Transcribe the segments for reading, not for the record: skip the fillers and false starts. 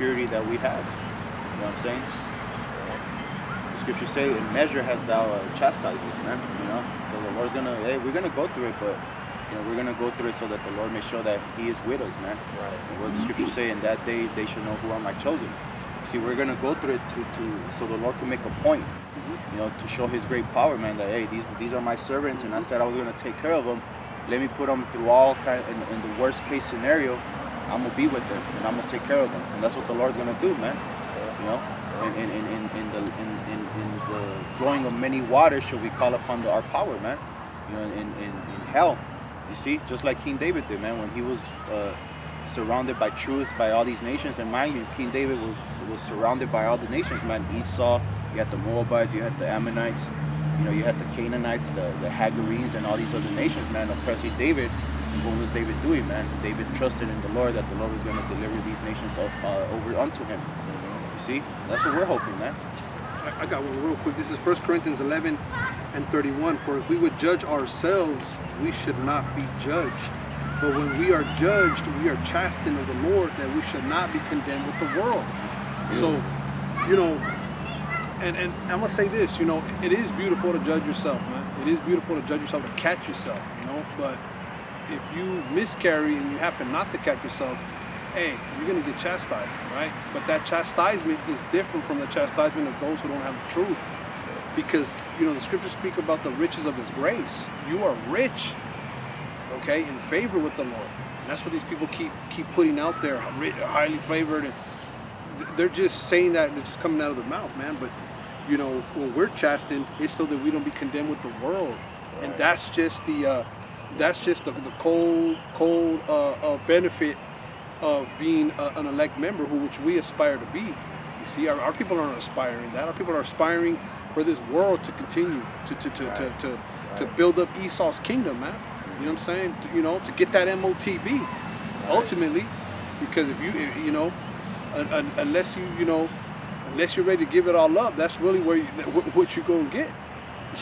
purity that we have. You know what I'm saying? The scriptures say, in measure has thou chastised us, man. You know? So the Lord's gonna, hey, we're gonna go through it, but you know, we're gonna go through it so that the Lord may show that He is with us, man. Right. And what the scriptures say, in that day they shall know who are my chosen. See, we're gonna go through it so the Lord can make a point, you know, to show His great power, man. That hey, these are my servants, and I said I was gonna take care of them. Let me put them through all kind. In the worst case scenario, I'm gonna be with them, and I'm gonna take care of them, and that's what the Lord's gonna do, man. You know, in the flowing of many waters, shall we call upon our power, man. You know, in hell, you see, just like King David did, man, when he was surrounded by truth by all these nations. And mind you, King David was surrounded by all the nations, man. Esau, you had the Moabites, you had the Ammonites, you know, you had the Canaanites, the Hagarenes, and all these other nations, man, oppressing David. And what was David doing, man? David trusted in the Lord, that the Lord was going to deliver these nations over unto him. You see, that's what we're hoping, man. I got one real quick. This is 1 Corinthians 11 and 31. For if we would judge ourselves, we should not be judged. But when we are judged, we are chastened of the Lord, that we should not be condemned with the world. So, you know, and I'm going to say this, you know, it is beautiful to judge yourself, man. It is beautiful to judge yourself, to catch yourself, you know. But if you miscarry and you happen not to catch yourself, hey, you're going to get chastised, right? But that chastisement is different from the chastisement of those who don't have the truth. Because, you know, the scriptures speak about the riches of His grace. You are rich, okay, in favor with the Lord. And that's what these people keep putting out there, highly favored. And they're just saying that, they're just coming out of their mouth, man. But, you know, when we're chastened, it's so that we don't be condemned with the world. Right. And that's just the cold benefit of being an elect member, which we aspire to be. You see, our people aren't aspiring that. Our people are aspiring for this world to continue to build up Esau's kingdom, man. You know what I'm saying? To get that MOTB, ultimately, because if you know, unless you're ready to give it all up, that's really what you're gonna get.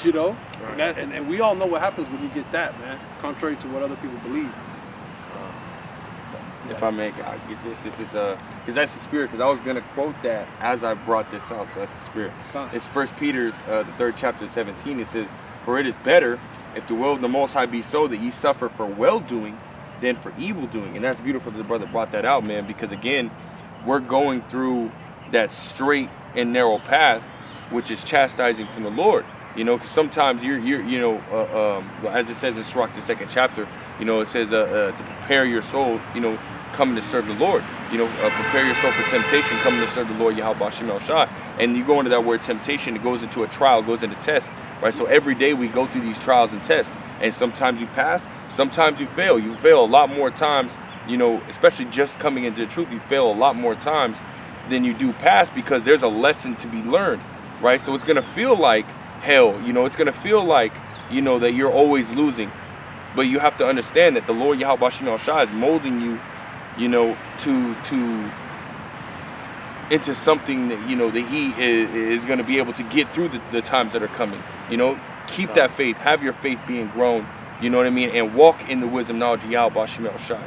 You know, right. And we all know what happens when you get that, man. Contrary to what other people believe. If I may, I'll get this. This is because that's the spirit. Because I was gonna quote that as I brought this out. So that's the spirit. It's 1 Peter's the 3rd chapter 17. It says, "For it is better, if the will of the Most High be so, that ye suffer for well doing, than for evil doing." And that's beautiful that the brother brought that out, man. Because again, we're going through that straight and narrow path, which is chastising from the Lord. You know, because sometimes as it says in Sirach, the 2nd chapter, you know, it says to prepare your soul, you know, coming to serve the Lord. You know, prepare your soul for temptation, coming to serve the Lord, Yahweh Bashem El Shai. And you go into that word temptation, it goes into a trial, it goes into test, right? So every day we go through these trials and tests. And sometimes you pass, sometimes you fail. You fail a lot more times, you know, especially just coming into the truth, you fail a lot more times than you do pass, because there's a lesson to be learned, right? So it's going to feel like hell, you know, it's going to feel like, you know, that you're always losing. But you have to understand that the Lord Yahweh Bashem El Shai is molding you, you know, into something that, you know, that He is going to be able to get through the times that are coming. You know, keep that faith, have your faith being grown, you know what I mean, and walk in the wisdom, knowledge of Yahweh Bashem El Shai.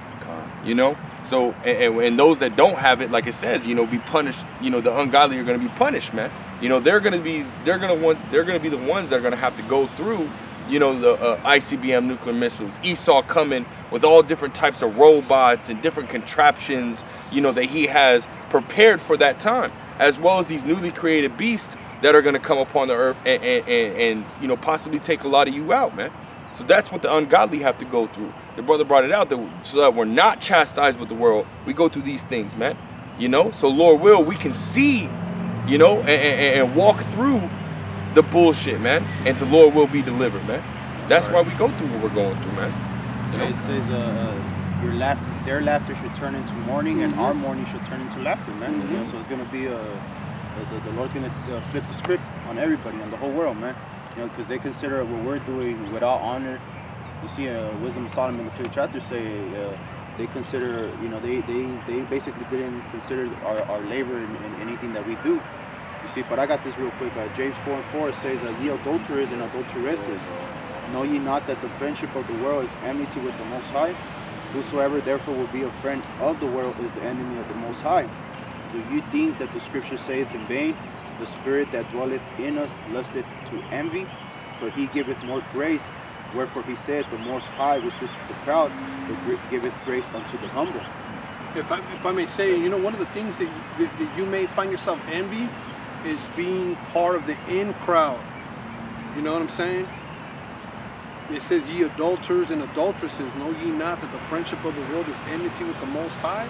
You know, so and those that don't have it, like it says, you know, be punished. You know, the ungodly are going to be punished, man. You know, they're going to be the ones that are going to have to go through, you know, the ICBM nuclear missiles, Esau coming with all different types of robots and different contraptions, you know, that he has prepared for that time, as well as these newly created beasts that are going to come upon the earth and you know, possibly take a lot of you out, man. So that's what the ungodly have to go through. The brother brought it out, so that we're not chastised with the world. We go through these things, man. You know, so Lord will, we can see, you know, and walk through the bullshit, man. And the Lord will be delivered, man. That's why we go through what we're going through, man. You know? It says, their laughter should turn into mourning, and our mourning should turn into laughter, man. You know, so it's gonna be the Lord's gonna flip the script on everybody, on the whole world, man. You know, because they consider what we're doing without honor. You see, Wisdom of Solomon, the 5th chapter, say they consider, you know, they basically didn't consider our labor in anything that we do. You see, but I got this real quick. James 4:4 says, "Ye adulterers and adulteresses, know ye not that the friendship of the world is enmity with the Most High? Whosoever therefore will be a friend of the world is the enemy of the Most High." do you think that the scripture saith in vain, the spirit that dwelleth in us lusteth to envy? But he giveth more grace. Wherefore he said, the Most High resisteth the proud, but giveth grace unto the humble. If I may say, you know, one of the things that you may find yourself envy is being part of the in crowd. You know what I'm saying? It says, ye adulterers and adulteresses, know ye not that the friendship of the world is enmity with the Most High?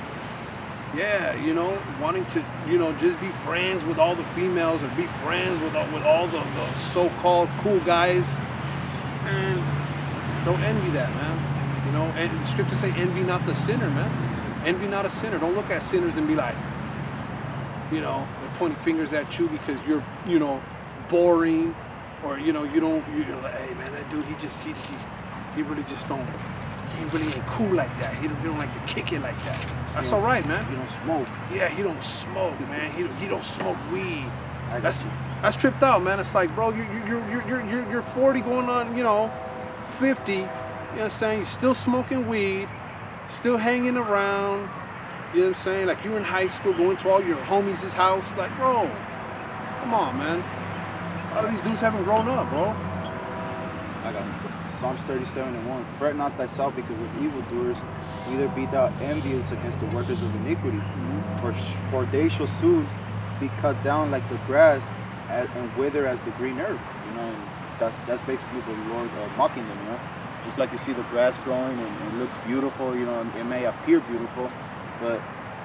Yeah, you know, wanting to, you know, just be friends with all the females or be friends with all the so-called cool guys. And don't envy that, man. You know, and the scriptures say, envy not the sinner, man. Envy not a sinner. Don't look at sinners and be like, you know, they're pointing fingers at you because you're, you know, boring, or, you know, you're like, hey, man, that dude, he really just don't, he really ain't cool like that. He don't like to kick it like that. That's all right, man. He don't smoke. Yeah, he don't smoke, man. He don't smoke weed. That's That's tripped out, man. It's like, bro, you're 40 going on, you know, 50. You know what I'm saying? You're still smoking weed, still hanging around. You know what I'm saying? Like, you're in high school going to all your homies' house. Like, bro, come on, man. A lot of these dudes haven't grown up, bro. I got Psalms 37:1. Fret not thyself because of evildoers, neither be thou envious against the workers of iniquity. For they shall soon be cut down like the grass and wither as the green herb. You know, and that's basically the Lord mocking them. You know, just like you see the grass growing and it looks beautiful. You know, it may appear beautiful, but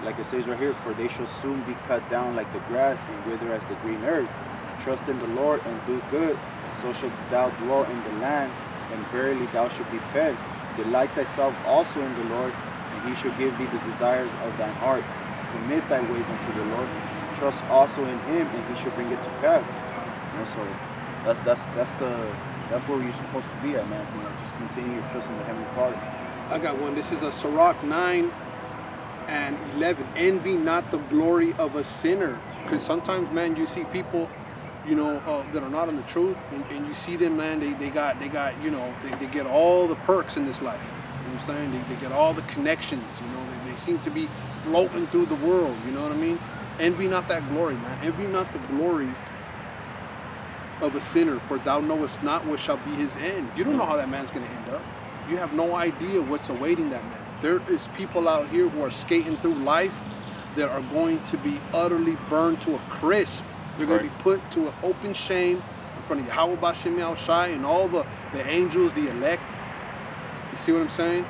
like it says right here, for they shall soon be cut down like the grass and wither as the green herb. Trust in the Lord and do good, so shalt thou dwell in the land, and verily thou shalt be fed. Delight thyself also in the Lord, and he shall give thee the desires of thine heart. Commit thy ways unto the Lord. Trust also in him, and he shall bring it to pass. You know, so that's where you're supposed to be at, man. You know, just continue your trust in the Heavenly Father. I got one. This is a Sirach 9:11. Envy not the glory of a sinner. Because sometimes, man, you see people, you know, that are not in the truth, and you see them, man, they got, you know, they get all the perks in this life. You know what I'm saying? They get all the connections, you know, they seem to be floating through the world, you know what I mean? Envy not that glory, man. Envy not the glory of a sinner, for thou knowest not what shall be his end. You don't know how that man's going to end up. You have no idea what's awaiting that man. There is people out here who are skating through life that are going to be utterly burned to a crisp. They're going to be put to an open shame in front of Yahweh Bashem Yahushai and all the angels, the elect. You see what I'm saying?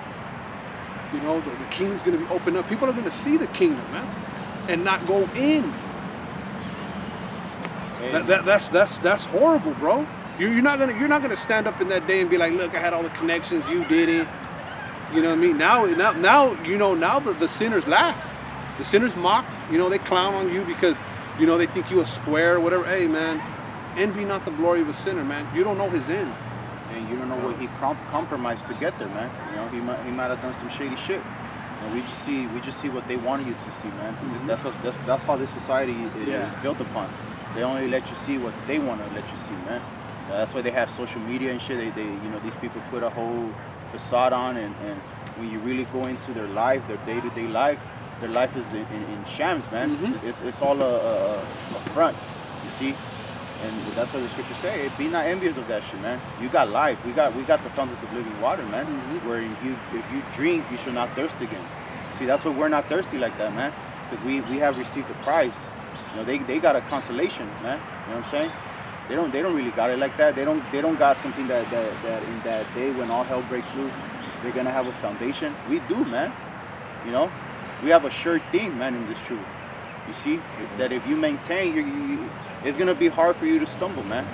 You know, the kingdom's going to be opened up. People are going to see the kingdom, man, and not go in. That's horrible, bro. You're not gonna stand up in that day and be like, look, I had all the connections, you didn't. You know what I mean? Now you know, now the sinners laugh. The sinners mock. You know, they clown on you because, you know, they think you a square or whatever. Hey, man, envy not the glory of a sinner, man. You don't know his end. And you don't know what he compromised to get there, man. You know, he might have done some shady shit. And we just see what they wanted you to see, man. Mm-hmm. That's how this society is built upon. They only let you see what they want to let you see, man. That's why they have social media and shit. They you know, these people put a whole facade on, and when you really go into their life, their day-to-day life, their life is in shams, man. Mm-hmm. It's all a front, you see. And that's what the scriptures say. Hey, be not envious of that shit, man. You got life. We got the fountains of living water, man. Mm-hmm. Where if you drink, you shall not thirst again. See, that's why we're not thirsty like that, man. Because we have received the prize. You know, they got a consolation, man. You know what I'm saying? They don't really got it like that. They don't got something that in that day when all hell breaks loose, they're gonna have a foundation. We do, man. You know, we have a sure thing, man, in this truth. You see that if you maintain, it's gonna be hard for you to stumble, man.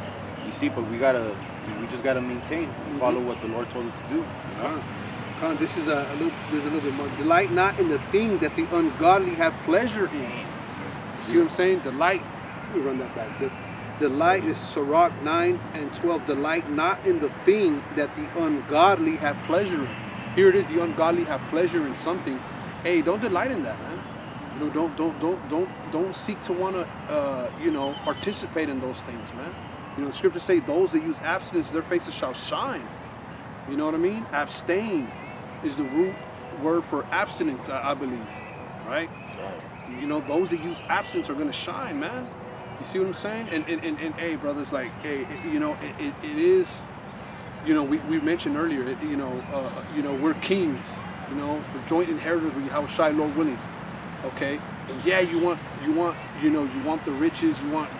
You see, but we just gotta maintain and follow what the Lord told us to do. You know? This is there's a little bit more. Delight not in the thing that the ungodly have pleasure in. You see what I'm saying? Delight. Let me run that back. Delight is Sirach 9:12. Delight not in the thing that the ungodly have pleasure in. Here it is. The ungodly have pleasure in something. Hey, don't delight in that, man. You know, don't seek to want to, you know, participate in those things, man. You know, the scriptures say those that use abstinence, their faces shall shine. You know what I mean? Abstain is the root word for abstinence, I believe, right? You know, those that use absence are gonna shine, man. You see what I'm saying? And hey, brothers, like, hey, you know, it is, you know, we mentioned earlier, you know, we're kings. You know, we're joint inheritors with Yahushua, Lord willing. Okay, and yeah, you want the riches, you want,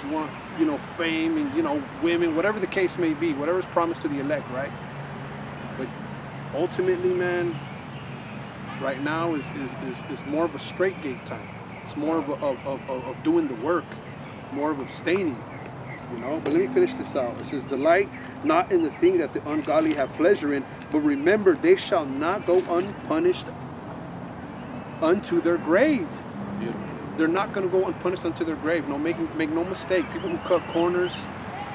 you know, fame, and, you know, women, whatever the case may be, whatever is promised to the elect, right? But ultimately, man, right now is more of a straight gate time. It's more of doing the work, more of abstaining, you know. But let me finish this out. It says, delight not in the thing that the ungodly have pleasure in, but remember they shall not go unpunished unto their grave. Beautiful. They're not going to go unpunished unto their grave. No, make no mistake. People who cut corners,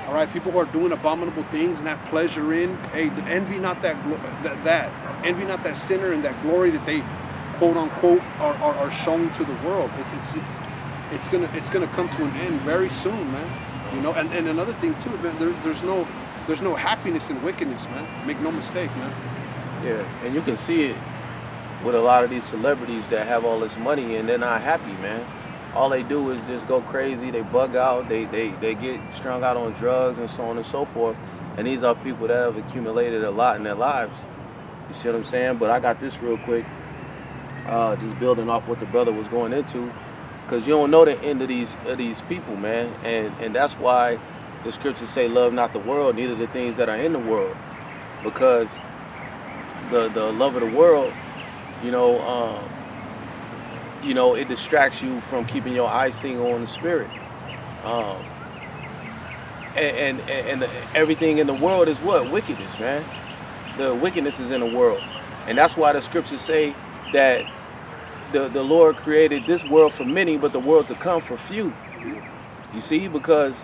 all right, people who are doing abominable things and have pleasure in, hey, envy not envy not that sinner and that glory that they quote unquote are shown to the world. It's gonna come to an end very soon, man. You know, and another thing too, man, there's no happiness in wickedness, man. Make no mistake, man. Yeah, and you can see it with a lot of these celebrities that have all this money and they're not happy, man. All they do is just go crazy, they bug out, they get strung out on drugs and so on and so forth. And these are people that have accumulated a lot in their lives. You see what I'm saying? But I got this real quick, just building off what the brother was going into, because you don't know the end of these people, man. And that's why the scriptures say, love not the world, neither the things that are in the world. Because the love of the world, you know, it distracts you from keeping your eyes single on the spirit. And everything in the world is what? Wickedness, man. The wickedness is in the world. And that's why the scriptures say that the Lord created this world for many, but the world to come for few. You see, because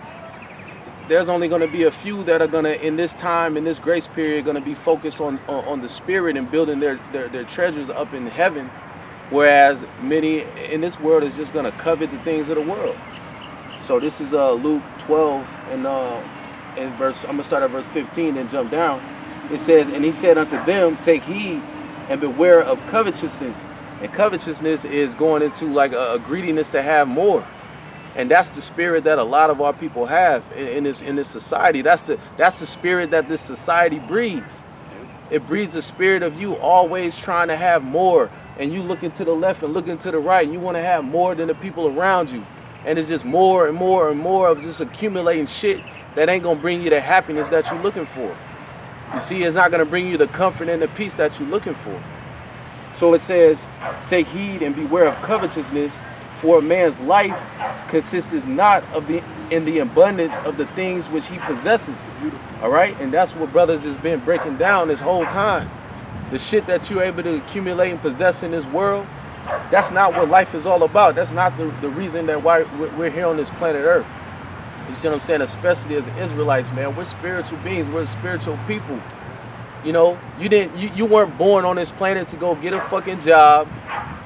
there's only going to be a few that are going to, in this time, in this grace period, going to be focused on the spirit and building their treasures up in heaven, whereas many in this world is just going to covet the things of the world. So this is Luke 12 and verse, I'm going to start at verse 15 and jump down. It says, and he said unto them, take heed and beware of covetousness. And covetousness is going into like a greediness to have more. And that's the spirit that a lot of our people have in this society. That's the spirit that this society breeds. It breeds a spirit of you always trying to have more, and you looking to the left and looking to the right, and you want to have more than the people around you. And it's just more and more and more of just accumulating shit that ain't gonna bring you the happiness that you're looking for. You see, it's not gonna bring you the comfort and the peace that you're looking for. So it says, take heed and beware of covetousness, for a man's life consisteth not in the abundance of the things which he possesses. All right, and that's what brothers has been breaking down this whole time. The shit that you're able to accumulate and possess in this world, that's not what life is all about. That's not the reason that why we're here on this planet Earth. You see what I'm saying? Especially as Israelites, man, we're spiritual beings. We're spiritual people. You know, you weren't born on this planet to go get a fucking job,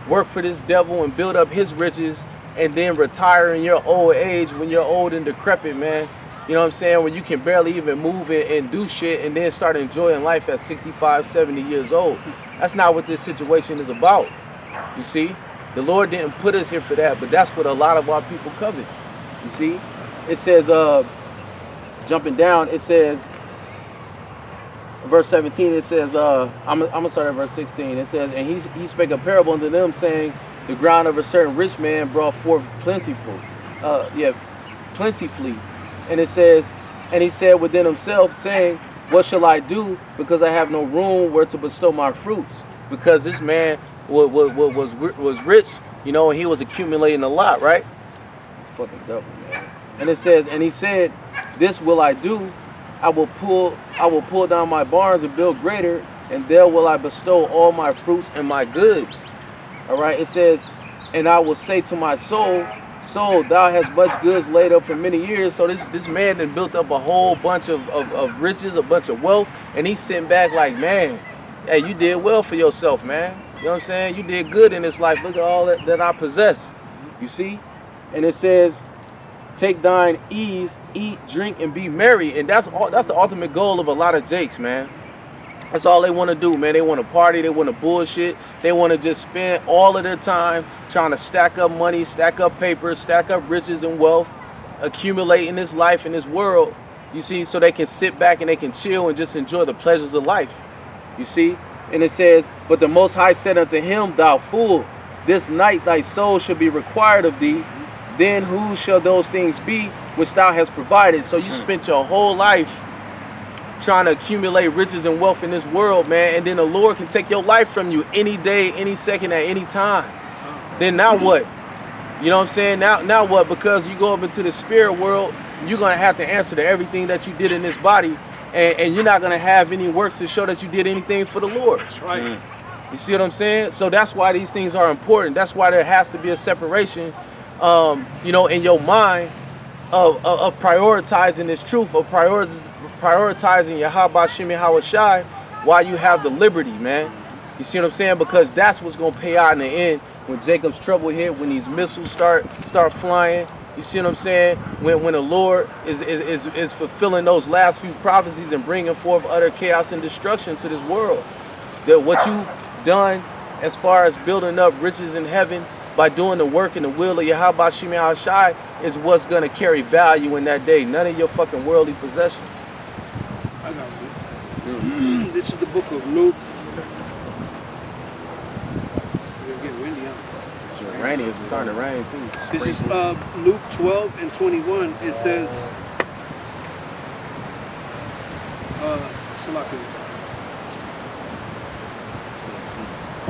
work for this devil and build up his riches, and then retire in your old age when you're old and decrepit, man. You know what I'm saying? When you can barely even move and do shit and then start enjoying life at 65, 70 years old. That's not what this situation is about. You see? The Lord didn't put us here for that, but that's what a lot of our people covet. You see? It says, jumping down, it says, verse 17, it says, I'm gonna start at verse 16. It says, and he spake a parable unto them, saying, the ground of a certain rich man brought forth plentifully. And it says, and he said within himself, saying, what shall I do, because I have no room where to bestow my fruits? Because this man was rich, you know, and he was accumulating a lot, right? It's fucking devil, man. And it says, and he said, this will I do. I will pull down my barns and build greater, and there will I bestow all my fruits and my goods. All right, it says, and I will say to my soul, soul, thou hast much goods laid up for many years. So this man then built up a whole bunch of riches, a bunch of wealth, and he's sitting back like, man, hey, you did well for yourself, man. You know what I'm saying? You did good in this life. Look at all that I possess. You see? And it says, take thine ease, eat, drink, and be merry. And that's the ultimate goal of a lot of jakes, man. That's all they want to do, man. They want to party, they want to bullshit, they want to just spend all of their time trying to stack up money, stack up paper, stack up riches and wealth, accumulate in this life, in this world, you see, so they can sit back and they can chill and just enjoy the pleasures of life, you see. And it says, but the Most High said unto him, thou fool, this night thy soul shall be required of thee. Then who shall those things be which thou hast provided? So you spent your whole life trying to accumulate riches and wealth in this world, man, and then the Lord can take your life from you any day, any second, at any time. Then now what? You know what I'm saying? Now what? Because you go up into the spirit world, you're going to have to answer to everything that you did in this body, and you're not going to have any works to show that you did anything for the Lord. That's right. You see what I'm saying? So that's why these things are important. That's why there has to be a separation, you know, in your mind of prioritizing this truth, of prioritizing Yahweh Shem Yahweh Shai while you have the liberty, man. You see what I'm saying? Because that's what's going to pay out in the end when Jacob's trouble hit, when these missiles start flying. You see what I'm saying? When the Lord is fulfilling those last few prophecies and bringing forth utter chaos and destruction to this world. That what you done as far as building up riches in heaven by doing the work and the will of Yahweh Shem Yahweh Shai is what's going to carry value in that day. None of your fucking worldly possessions. I got it. This is the book of Luke. It's getting windy, huh? It's rainy. It's starting to rain too. This is Luke 12 and 21. It says, Salaki.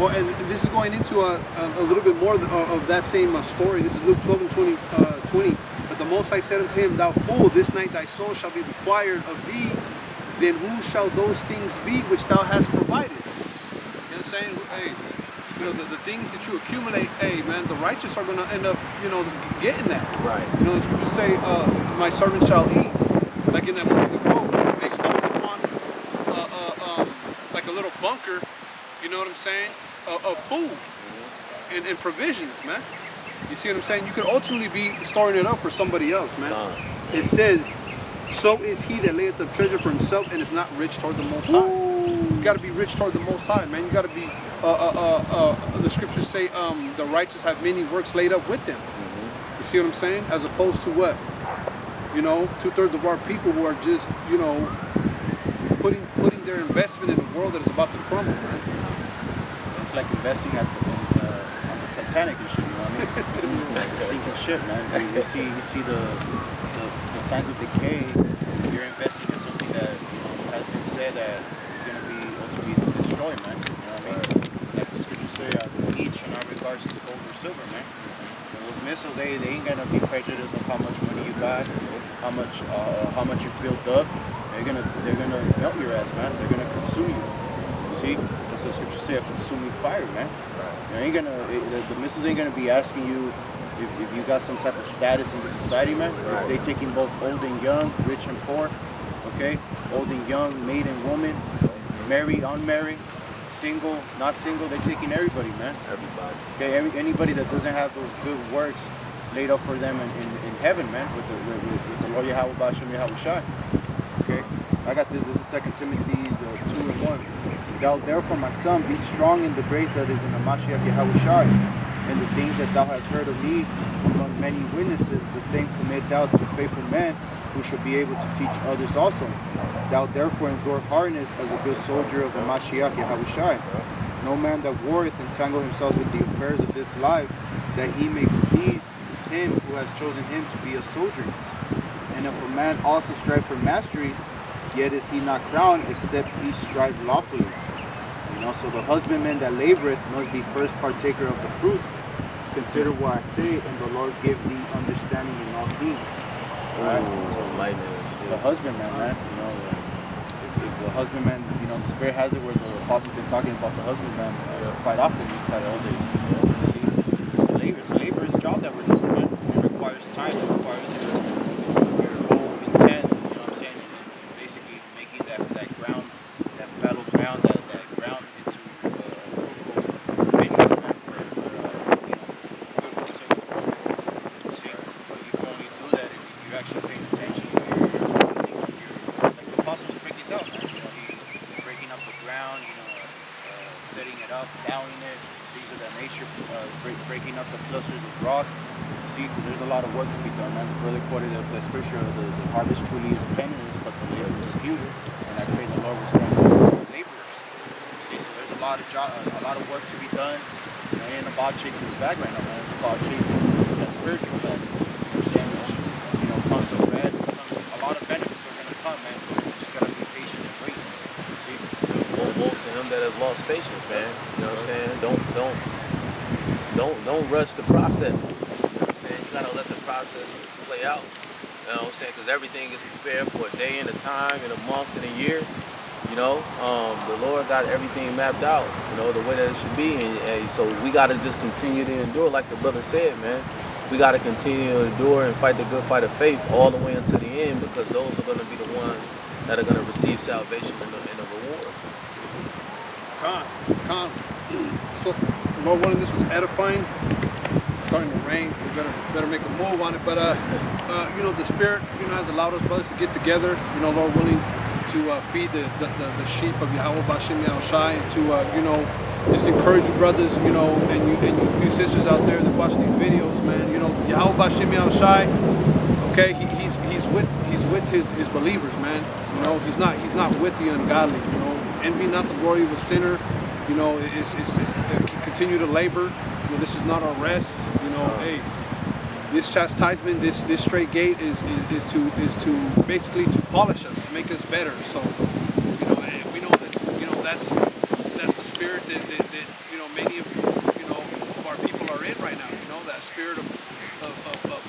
Oh, and this is going into a little bit more of that same story. This is Luke 12 and 20. But the Most High said unto him, thou fool, this night thy soul shall be required of thee. Then who shall those things be which thou hast provided? You know what I'm saying? Hey, you know, the things that you accumulate, hey, man, the righteous are going to end up, you know, getting that. Right. You know, the scriptures say, my servant shall eat. Like in that book, the quote, they stumbled upon like a little bunker, you know what I'm saying, of food and provisions, man. You see what I'm saying? You could ultimately be storing it up for somebody else, man. It says, so is he that layeth up treasure for himself and is not rich toward the Most High. You got to be rich toward the Most High, man. You got to be, the scriptures say the righteous have many works laid up with them. You see what I'm saying? As opposed to what? You know, 2/3 of our people who are just, you know, putting their investment in a world that is about to crumble, man. It's like investing on the Titanic and shit, you know what I mean? Like sinking ship, man. You see the signs of decay. You're investing in something that, you know, has been said that is going to be ultimately destroyed, man. You know what I mean? Like the scriptures say, each in our regards to gold or silver, man. And those missiles, they ain't going to be prejudiced on how much money you got, how much you built up. They're gonna melt your ass, man. They're gonna consume you. You see? That's what scriptures say, a consuming fire, man. The missiles ain't gonna be asking you if you got some type of status in the society, man. Right. They taking both old and young, rich and poor, okay? Old and young, maid and woman, married, unmarried, single, not single. They're taking everybody, man. Everybody. Okay, anybody that doesn't have those good works laid up for them in heaven, man, with the Lord Yahweh Bashem Yahweh Shai. Okay, I got this. This is 2 Timothy 2 and 1. Thou therefore, my son, be strong in the grace that is in the Mashiach Yahweh Shai, and the things that thou hast heard of me among many witnesses, the same commit thou to faithful men who shall be able to teach others also. Thou therefore endure hardness as a good soldier of the Mashiach Yahweh Shai. No man that warreth entangle himself with the affairs of this life, that he may please him who has chosen him to be a soldier. And if a man also strive for masteries, yet is he not crowned, except he strive lawfully. You know, so the husbandman that laboreth must be first partaker of the fruits. Consider what I say, and the Lord give thee understanding in all things. Right? So the husbandman, man. You know, if the husbandman, you know, the Spirit has it where the apostles been talking about the husbandman quite often these past few days. You see, it's a laborer's job that we're doing, man. It requires time. It requires your whole intent. You know what I'm saying? And basically making that ground, that fallow ground, that ground into fruitful vineyard, man, where you know, good fruits are grown from. You see, but you can only do that if you're actually paying attention. You're like the apostle was breaking down, man. You know, he's breaking up the ground. You know, setting it up, plowing it. These are the nature clusters of rock. See, because there's a lot of work to be done, man. The brother quoted the scripture of the harvest truly is plenteous, but the labor is few. And I pray the Lord will send laborers. See, so there's a lot of work to be done. It ain't about chasing the bag right now, man. It's about chasing that spiritual bag. You know what I'm saying? Which, comes with rest. A lot of benefits are gonna come, man. But you just gotta be patient and wait. You see? Woe to him that has lost patience, man. You know what I'm saying? Don't rush the process. You know what I'm saying? You gotta let the process play out. You know what I'm saying? Because everything is prepared for a day and a time and a month and a year. The Lord got everything mapped out, the way that it should be. And so we got to just continue to endure, like the brother said, man. We got to continue to endure and fight the good fight of faith all the way until the end, because those are going to be the ones that are going to receive salvation and the reward. Con. So, Lord willing, this was edifying. It's starting to rain. We better make a move on it. But, the Spirit, has allowed us brothers to get together, Lord willing, to feed the sheep of Yahweh B'Shem Yahushai, and to, just encourage you brothers, and you few sisters out there that watch these videos, man. Yahweh B'Shem Yahushai, okay, he's with his believers, man. He's not with the ungodly. Envy not the glory of a sinner. It's continue to labor. This is not our rest. Hey, this chastisement, this straight gate is to basically to polish us, to make us better. So, and we know that that's the spirit that many of our people are in right now. That spirit of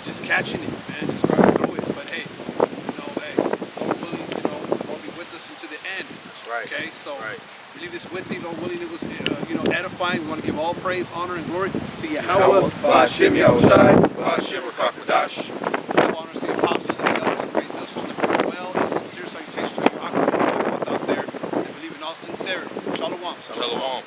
just catching it, man, just trying to throw it. But hey, Lord willing, we'll be with us into the end. That's right. Okay, so. That's right. We leave this with thee, Lord willing. It was, edifying. We want to give all praise, honor, and glory to Yahweh, B'Shem Yahushai, B'Shem Rakakadash. All honors to the apostles and the elders, and praise those from the well, and sincere salutation to you, out there, and believe in all sincerity. Shalom. Shalom.